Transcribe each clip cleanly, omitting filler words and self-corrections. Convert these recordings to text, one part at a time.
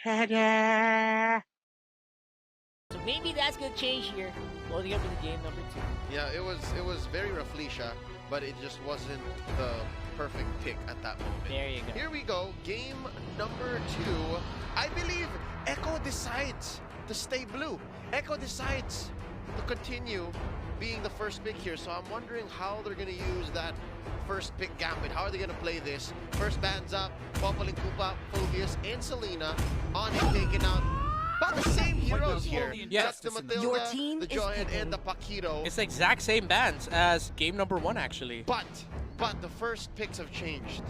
Ta-da! So maybe that's gonna change here. Loading up into game number 2. Yeah, it was very Raflisha, but it just wasn't the perfect pick at that moment. There you go. Here we go, game number 2. I believe Echo decides to stay blue. Echo decides to continue being the first pick here. So I'm wondering how they're gonna use that first pick gambit. How are they gonna play this? First bands up, Popol and Koopa, Phobius, and Selena. ONIC taking out about the same heroes here. Yes, the Matilda, Your team the is Johan, picking. and the Paquito. It's the exact same bands as game number 1, actually. But the first picks have changed.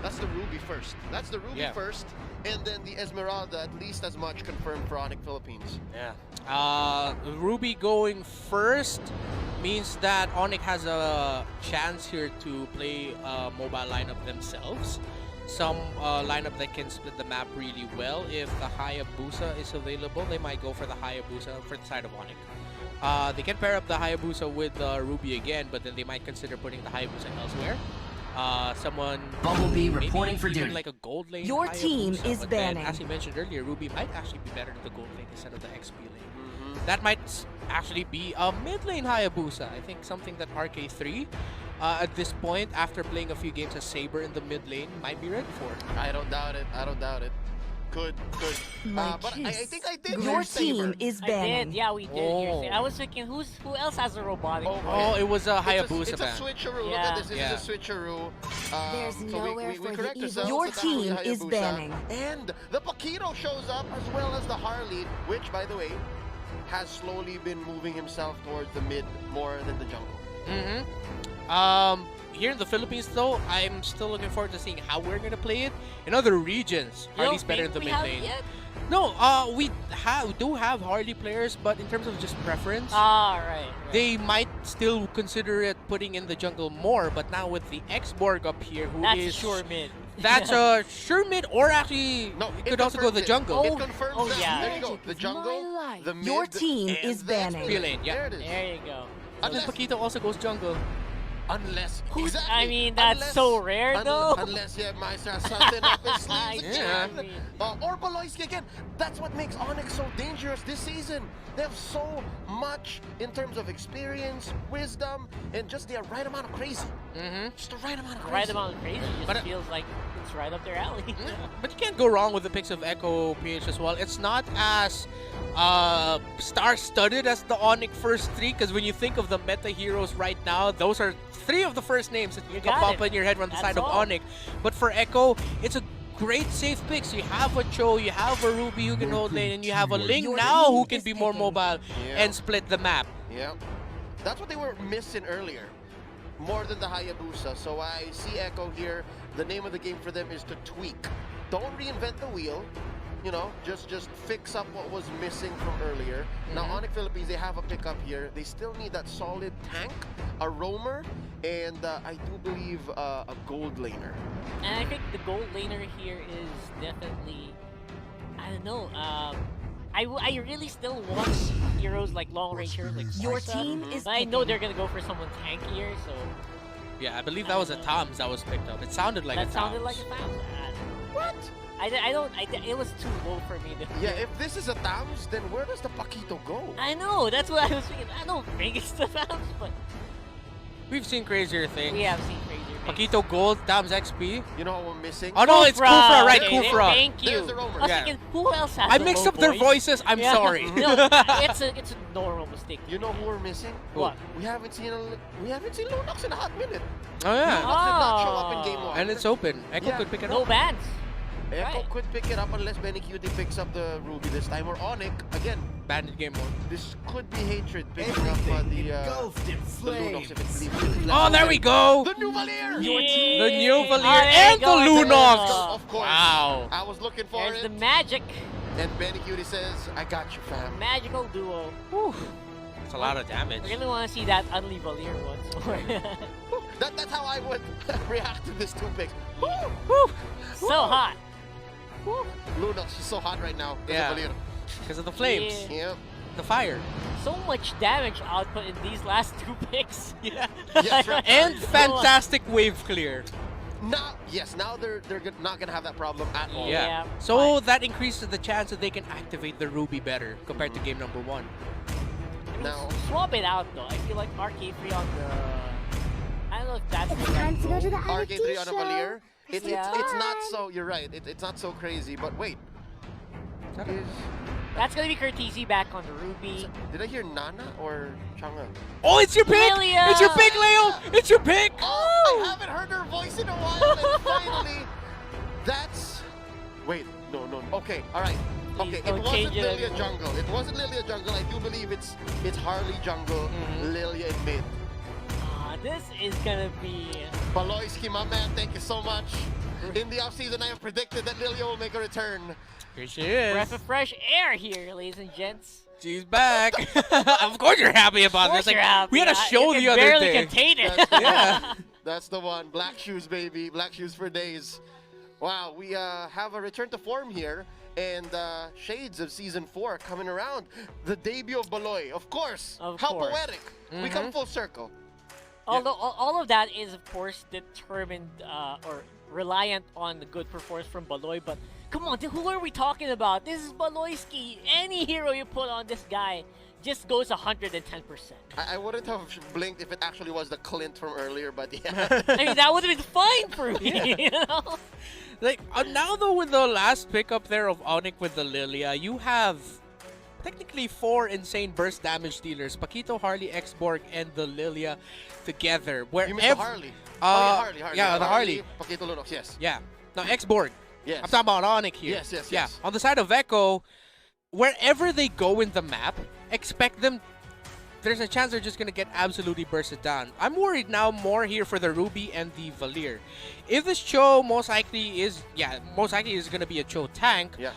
That's the Ruby first. That's the Ruby first, and then the Esmeralda at least as much confirmed for ONIC Philippines. Yeah. Ruby going first means that ONIC has a chance here to play a mobile lineup themselves. Some lineup that can split the map really well. If the Hayabusa is available, they might go for the Hayabusa for the side of ONIC. They can pair up the Hayabusa with Ruby again, but then they might consider putting the Hayabusa elsewhere. Someone Bumblebee maybe reporting for even duty. like a gold lane. Your team Hayabusa, is but then, banning. as you mentioned earlier, Ruby might actually be better than the gold lane instead of the XP lane. That might actually be a mid lane Hayabusa. I think something that RK3 at this point, after playing a few games as Saber in the mid lane, might be ready for. I don't doubt it. I don't doubt it. Could. My But I think I did. Your hear Saber. team is I banning. did, yeah, we did. Oh. I was thinking, who else has a robotic? Oh, it was a Hayabusa It's a ban. switcheroo. Look Yeah. at this. This is a switcheroo. There's so nowhere we for the correct evil. ourselves. Your It's actually team is Hayabusa. banning. And the Paquito shows up as well as the Harley, which, by the way, has slowly been moving himself towards the mid more than the jungle. Here in the Philippines, though, I'm still looking forward to seeing how we're gonna play it. In other regions, You don't Harley's better in think the we mid have lane. yet? No, we do have Harley players, but in terms of just preference, Ah, right. they might still consider it putting in the jungle more. But now with the X-Borg up here, who That's is sure mid. that's a sure mid, or actually No, it could also go the jungle. It confirms oh, that. yeah. There you go. The jungle, the mid, Your team and is the banning. XP Lane, yeah. There it is. There you go. And then Paquito also goes jungle. Unless I mean, that's so rare, though. Unless Meister has something up his sleeves Yeah. again. Or Baloyski again. That's what makes ONIC so dangerous this season. They have so much in terms of experience, wisdom, and just the right amount of crazy. Just the right amount of crazy. Right amount of crazy just But, feels like it's right up their alley. But you can't go wrong with the picks of Echo PH as well. It's not as star-studded as the ONIC first 3, because when you think of the meta heroes right now, those are 3 of the first names that you can got pop it. in your head on the That's side of all. ONIC. But for Echo, it's a great safe picks. You have a Cho, you have a Ruby who can hold lane, and you have a Ling Your now team who can is be more picking. mobile Yeah. and split the map. Yeah. That's what they were missing earlier. More than the Hayabusa. So I see Echo here. The name of the game for them is to tweak. Don't reinvent the wheel. You know, just fix up what was missing from earlier. Now, ONIC Philippines, they have a pickup here. They still need that solid tank, a roamer, and I do believe a gold laner. And I think the gold laner here is definitely, I don't know, I really still want heroes like long range heroes like Your Sarsa, team is but I know picking. they're gonna go for someone tankier, so Yeah, I believe that was a Toms that was picked up. It sounded like that a sounded Toms. like a Thames. What? It was too low for me to Yeah, if this is a Tams, then where does the Paquito go? I know, that's what I was thinking. I don't think it's the Thames, but We've seen crazier things. we have seen crazier things. Paquito Gold, Toms XP. You know what we're missing? Oh no, it's Kufra, right? Okay, Kufra. Thank you. There's the roamer. I was Yeah. thinking, who else has I the mixed low up their voice? voices. I'm Yeah. sorry. No, it's a normal mistake. You know who we're missing? What? We haven't seen Lunox in a hot minute. Oh yeah. Lunox did not show up in game 1. And it's open. Echo Yeah. could pick it No up. bans. Echo Right. could pick it up unless Benny Cutie picks up the Ruby this time. Or ONIC, again, Bandit game 1. this could be Hatred picking up the Lunox if it leaves. Oh, there we go. The new Valier! The new Valier there and you the go. Lunox. Of course. Wow. I was looking for There's it. the magic, And Benny Cutie says, I got you, fam. magical duo. That's a lot of damage. I really want to see that Unli Valier once more. That's how I would react to this 2 picks. So hot. Lunox is so hot right now. Yeah. Valier. Because of the flames. Yeah. Yeah. The fire. So much damage output in these last 2 picks. Yeah. Yes, right. And fantastic wave clear. Now, yes, now they're not gonna have that problem at all. Yeah. So that increases the chance that they can activate the Ruby better compared to game number 1. Now, Swap it out though. I feel like RK3 on the. I don't know if that's the Time right to go to the move. RK3 on a show. Valier. It's not time. so. You're right. It's not so crazy. But wait, is, That's gonna be Curtisi back on the Ruby. did I hear Nana or Chang'e? Oh, it's your pick! Lilia! It's your pick, Leo! It's your pick! Oh, I haven't heard her voice in a while, and finally, that's. Wait, no. Okay, all right. Please Okay, it don't wasn't change it Lilia anymore. jungle. It wasn't Lilia jungle. I do believe it's Harley jungle, Lilia in mid. This is gonna be. Baloyski, my man, thank you so much. In the offseason, I have predicted that Lilia will make a return. Here she is. Breath of fresh air here, ladies and gents. She's back. Of course you're happy about this. You're happy. We had a show You the can other barely day. contain it. That's the Yeah. one. That's the one. Black shoes, baby. Black shoes for days. Wow, we have a return to form here. And shades of season 4 coming around. The debut of Baloy, of course. Of How course. poetic. We come full circle. Although all of that is, of course, determined or reliant on the good performance from Baloy. But come on, who are we talking about? This is Baloyski. Any hero you put on this guy just goes 110%. I wouldn't have blinked if it actually was the Clint from earlier, but yeah. I mean, that would have been fine for me. You know? Like now though, with the last pick up there of ONIC with the Lilia, you have technically 4 insane burst damage dealers: Paquito, Harley, Xborg, and the Lilia together. Where You missed the Harley. Harley. Harley. Yeah, the Harley. Paquito Lunox, yes. Yeah. Now Xborg. Yes. I'm talking about ONIC here. Yes. Yeah. On the side of Echo, wherever they go in the map, expect them. There's a chance they're just gonna get absolutely bursted down. I'm worried now more here for the Ruby and the Valier. If this Cho most likely is gonna be a Cho tank. Yeah.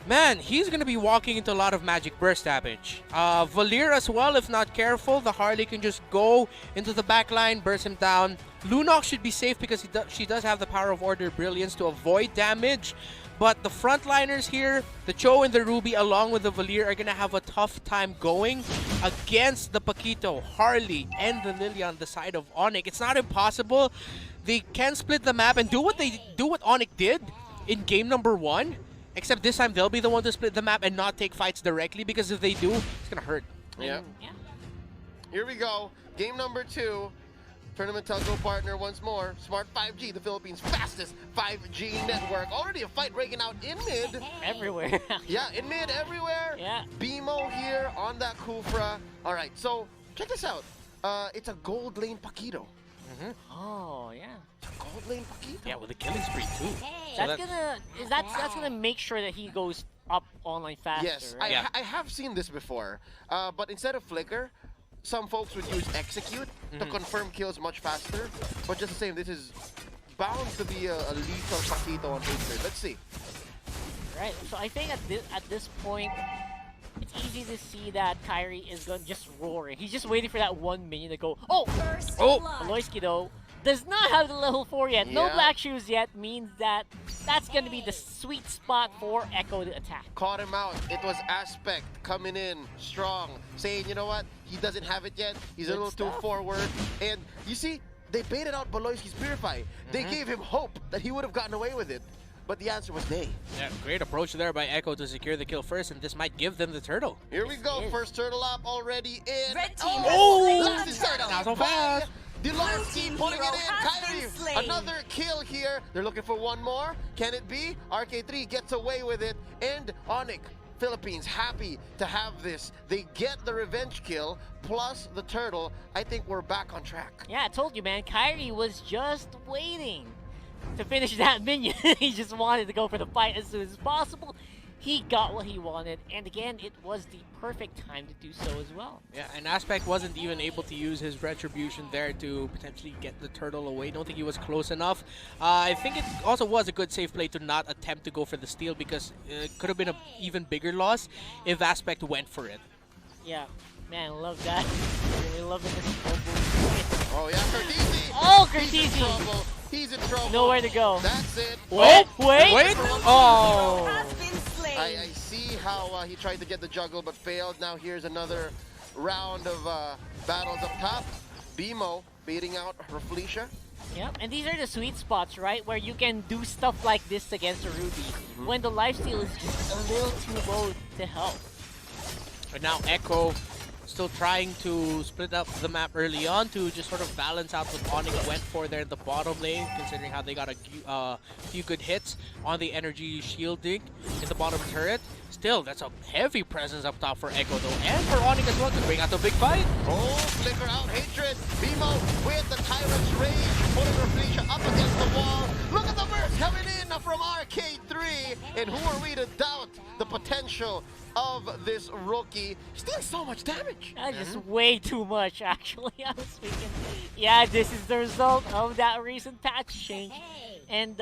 Man, he's gonna be walking into a lot of magic burst damage. Valier as well, if not careful, the Harley can just go into the backline, burst him down. Lunox should be safe because she does have the power of Order Brilliance to avoid damage. But the frontliners here, the Cho and the Ruby along with the Valier, are gonna have a tough time going against the Paquito, Harley, and the Lilia on the side of ONIC. It's not impossible. They can split the map and do what ONIC did in game number 1. Except this time they'll be the one to split the map and not take fights directly, because if they do, it's gonna hurt. Yeah. Yeah. Here we go. Game number 2. Tournament telco partner once more. Smart 5G, the Philippines' fastest 5G network. Already a fight breaking out in mid. Everywhere. Yeah, in mid, everywhere. Yeah. BMO here on that Kufra. All right, so check this out. It's a gold lane Paquito. Oh yeah. Gold lane Paquito. Yeah, with a killing spree too. That's gonna make sure that he goes up online faster. Yes, right? Yeah. I have seen this before. But instead of flicker, some folks would use execute to confirm kills much faster. But just the same, this is bound to be a lethal Paquito on Acer. Let's see. Right. So I think at this point, it's easy to see that Kyrie is going just roaring. He's just waiting for that 1 minion to go. Oh, Aloyski though does not have the level 4 yet. No Yeah. black shoes yet means that that's going to be the sweet spot for Echo to attack. Caught him out. It was Aspect coming in strong, saying, you know what, he doesn't have it yet. He's a Good little too stuff. forward. And you see, they baited out Baloyski's Purify. They gave him hope that he would have gotten away with it. But the answer was nay. Yeah, great approach there by Echo to secure the kill first, and this might give them the turtle. Here we go. is. First turtle up already in. Red team oh, has that's slain the inside turtle. out Not so by fast. Delarski team pulling it hero in. has been Kyrie, slain. another kill here. They're looking for one more. Can it be? RK3 gets away with it. And ONIC Philippines happy to have this. They get the revenge kill plus the turtle. I think we're back on track. Yeah, I told you, man. Kyrie was just waiting to finish that minion. He just wanted to go for the fight as soon as possible. He got what he wanted, and again, it was the perfect time to do so as well. Yeah, and Aspect wasn't even able to use his retribution there to potentially get the turtle away. Don't think he was close enough. I think it also was a good safe play to not attempt to go for the steal, because it could have been an even bigger loss if Aspect went for it. Yeah, man, love that. Really loving this combo. Oh yeah, Curtisi. Oh, He's in Curtisi! trouble. He's in trouble. Nowhere to go. That's it. Wait! Oh! Has been slain. I see how he tried to get the juggle but failed. Now here's another round of battles up top. BMO baiting out her Felicia. Yep, and these are the sweet spots, right? Where you can do stuff like this against a Ruby when the lifesteal is just a little too low to help. And now Echo still trying to split up the map early on to just sort of balance out what ONIC went for there in the bottom lane, considering how they got a few good hits on the energy shielding in the bottom turret. Still, that's a heavy presence up top for Echo though, and for ONIC as well to bring out the big fight. Oh, flicker out hatred. Bimo with the Tyrant's Rage, putting Reflecia up against the wall. Look at the burst coming in from Arcade3. And who are we to doubt the potential of this rookie? He's doing so much damage. That's just way too much, actually. I was thinking, yeah, this is the result of that recent patch change. And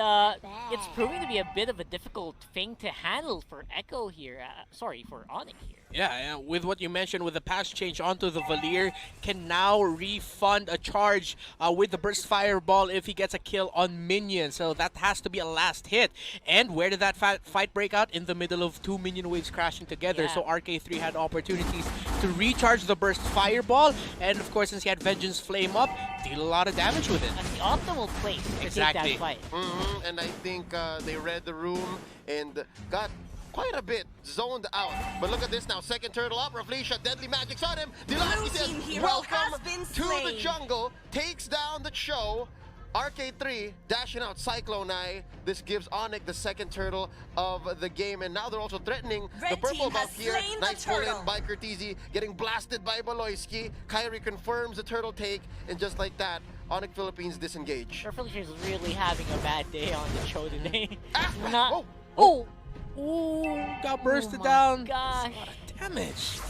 it's proving to be a bit of a difficult thing to handle for Echo here. Sorry, for ONIC here. Yeah, with what you mentioned with the patch change onto the Valier, can now refund a charge with the Burst Fireball if he gets a kill on minions. So that has to be a last hit. And where did that fight break out? In the middle of two minion waves crashing together. Yeah. So RK3 had opportunities to recharge the Burst Fireball. And of course, since he had Vengeance Flame up, deal a lot of damage with it. That's the optimal place to Exactly. take that fight. And I think they read the room and got quite a bit zoned out. But look at this now. Second turtle up. Reflecia, Deadly Magic's on him. Dilaski says, welcome to the jungle. Takes down the Cho. Arcade3 dashing out Cyclone Eye. This gives ONIC the second turtle of the game. And now they're also threatening the purple buff here. Nice pull in by Curtizi. Getting blasted by Baloyski. Kyrie confirms the turtle take. And just like that, ONIC Philippines disengage. Reflecia is really having a bad day on the show today. Not. Oh! Ooh, got bursted my down. gosh. That's a lot of damage.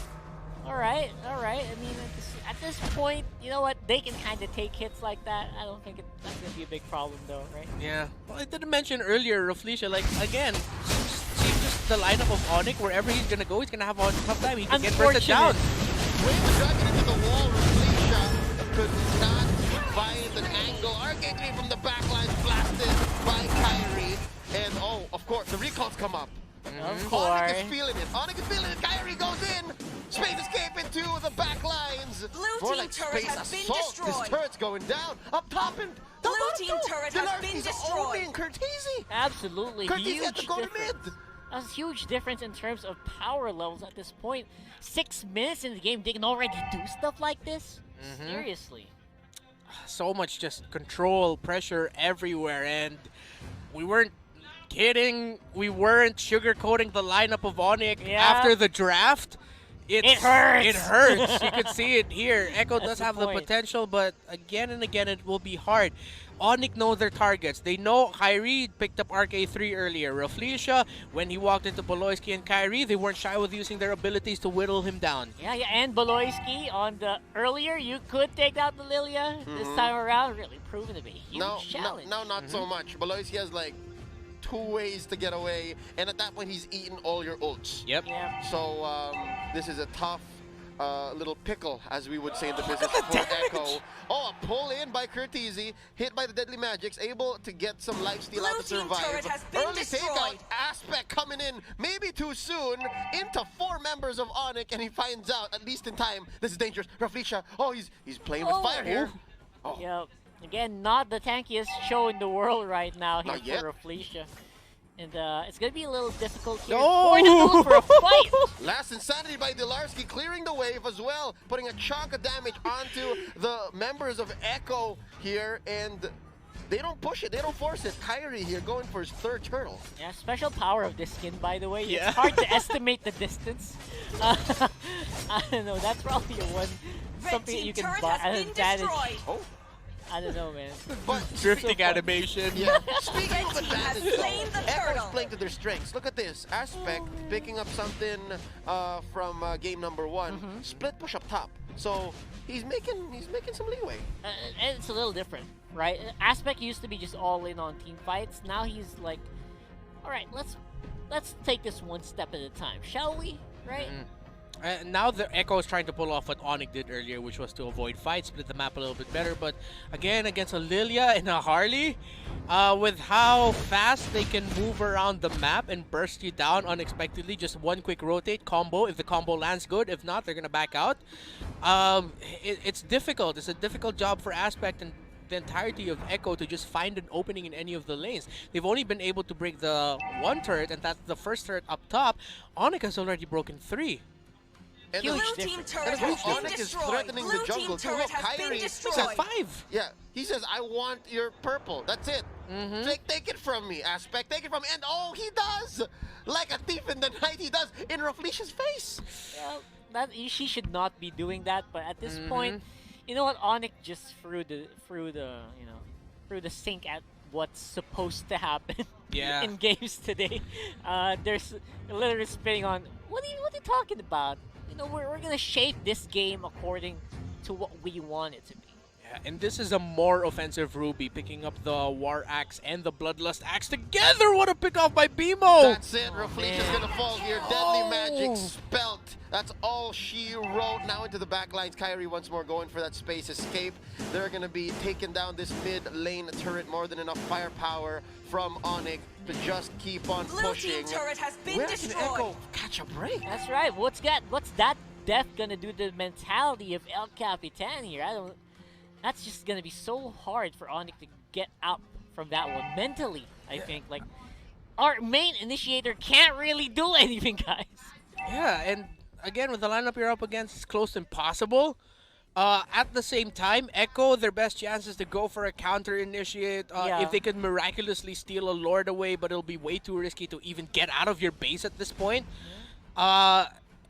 Alright. I mean, at this point, you know what? They can kind of take hits like that. I don't think that's going to be a big problem, though, right? Yeah. Well, I didn't mention earlier, Reflecia, like, again, see just the lineup of ONIC, wherever he's gonna go, he's gonna have a tough time. He can get bursted down. Wave the dragon into the wall. Reflecia could not find an angle. Arcade3 from the backline blasted by Kyrie. And oh, of course, the recalls come up. Of ONIC course. is feeling it. ONIC is feeling it. Kyrie goes in. Space escape into the back lines. More like space assault. This turret's going down. Up top and Blue team turret has been destroyed. Owning Curtizi. Absolutely. Curtizi had to Huge go to difference. mid. That's a huge difference in terms of power levels at this point. 6 minutes in the game, they can already do stuff like this? Seriously. So much just control, pressure everywhere, and we weren't kidding. We weren't sugarcoating the lineup of ONIC Yeah. after the draft. It hurts. It hurts. You could see it here. Echo That's does the have the point. potential, but again and again it will be hard. ONIC know their targets. They know Kyrie picked up RK3 earlier. Reflecia, when he walked into Baloyski and Kyrie, they weren't shy with using their abilities to whittle him down. Yeah, and Baloyski on the earlier, you could take out the Lilia. This time around, really proven to be a huge challenge. Now not so much. Baloyski has like 2 ways to get away, and at that point he's eaten all your ults. Yep. Yeah. So this is a tough little pickle, as we would say in the business for Echo. Oh, a pull in by Curtizi, hit by the Deadly Magics, able to get some lifesteal out to Blue team survive. turret has been Early destroyed. takeout, Aspect coming in, maybe too soon, into 4 members of ONIC, and he finds out, at least in time, this is dangerous. Reflecia, oh, he's playing with fire here. Oh. Yep. Again, not the tankiest show in the world right now here Not yet. for Reflecia. And it's going to be a little difficult here No! for a fight. Last Insanity by Dilarski, clearing the wave as well, putting a chunk of damage onto the members of Echo here, and they don't push it, they don't force it. Kyrie here going for his 3rd turtle. Yeah, special power of this skin, by the way. Yeah. It's hard to estimate the distance. I don't know, that's probably something that you can buy has an been advantage. destroyed. Oh, I don't know, man. but Drifting animation. yeah. Speaking of Red team has advantage, slain the though, Echo's turtle. playing to their strengths. Look at this. Aspect picking up something from game number 1. Split push up top. So he's making some leeway. And it's a little different, right? Aspect used to be just all in on team fights. Now he's like, all right, let's take this one step at a time, shall we? Right? Now the Echo is trying to pull off what ONIC did earlier, which was to avoid fights, split the map a little bit better. But again, against a Lilia and a Harley, with how fast they can move around the map and burst you down unexpectedly, just one quick rotate combo. If the combo lands good, if not, they're gonna back out. It's difficult. It's a difficult job for Aspect, and the entirety of Echo to just find an opening in any of the lanes. They've only been able to break the one turret, and that's the first turret up top. ONIC has already broken 3. And Huge the, Blue team difference. turret and has been ONIC is destroyed. threatening Blue the jungle team too. turret Look, has been Kyrie destroyed. He's at 5. Yeah, he says, I want your purple. That's it. Take it from me, Aspect. Take it from me. And oh, he does! Like a thief in the night, he does in Raflicia's face. Well, she should not be doing that, but at this point, you know what? ONIC just threw the sink at what's supposed to happen Yeah. in games today. There's literally spinning on. What are you talking about? You know, we're gonna shape this game according to what we want it to be. Yeah, and this is a more offensive Ruby, picking up the War Axe and the Bloodlust Axe together. What a pick off by BMO! That's it. Raflicia's man. gonna fall here. Deadly magic spelt. That's all she wrote. Now into the back lines. Kyrie once more going for that space escape. They're gonna be taking down this mid lane turret. More than enough firepower from ONIC to just keep on Blue pushing. team turret has been Where destroyed. can Echo catch a break? That's right. What's that death gonna do to the mentality of El Capitan here? That's just gonna be so hard for ONIC to get up from that one mentally. I think like our main initiator can't really do anything, guys. Yeah, and again, with the lineup you're up against, it's close to impossible. At the same time, Echo, their best chance is to go for a counter initiate. Yeah. If they could miraculously steal a Lord away, but it'll be way too risky to even get out of your base at this point.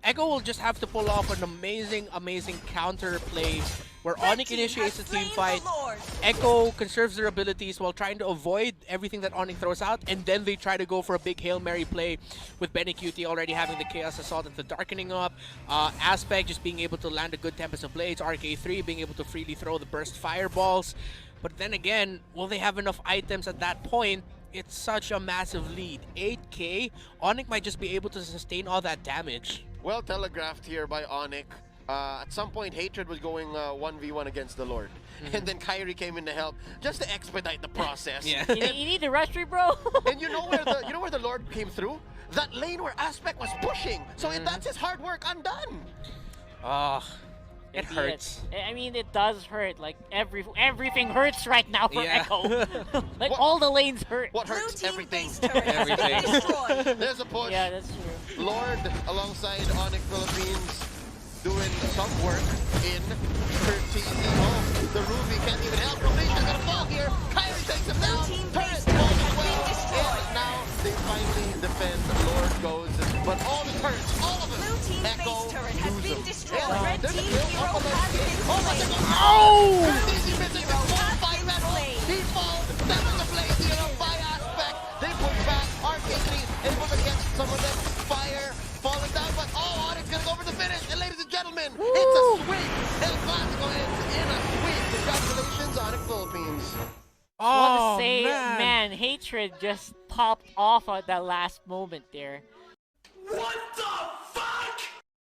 Echo will just have to pull off an amazing counter play where Red ONIC team initiates has the team slain fight. the Lord. Echo conserves their abilities while trying to avoid everything that ONIC throws out, and then they try to go for a big Hail Mary play with Benny QT already having the Chaos Assault and the Darkening up. Aspect just being able to land a good Tempest of Blades, RK3 being able to freely throw the Burst Fireballs. But then again, will they have enough items at that point? It's such a massive lead. 8k, ONIC might just be able to sustain all that damage. Well telegraphed here by ONIC. At some point, Hatred was going 1v1 against the Lord. And then Kyrie came in to help just to expedite the process. Yeah. You need the rush, bro. And you know where the Lord came through? That lane where Aspect was pushing. So that's his hard work undone. It hurts. I mean, it does hurt. Like everything hurts right now for Yeah. Echo. Like What- all the lanes hurt. What Blue hurts? team Everything. base turret has been Everything. destroyed. There's a push. Yeah, that's true. Lord alongside ONIC Philippines doing some work in Curtis. Oh, the Ruby can't even help. Raflicia's gonna fall here. Kyrie takes him down. Team Turret base turret goes has well. been destroyed. And now they finally defend. Lord goes. But all the turrets, all of them. Blue team Echo base turret has lose been them. destroyed. Yeah, Red there's a team kill hero up on has the been Oh, but slain. they go. Oh! Curtis is missing the Hero has 4-5 been level. slain. He falls. Seven the blade, by Aspect. They push back. RK3 able to get some of them. Fire falling down, but ONIC's gonna go for the finish. And ladies and gentlemen, it's a sweep. El Clasico ends in a sweep. Congratulations, ONIC Philippines. Want Oh, to say, man. Hatred just popped off at that last moment there.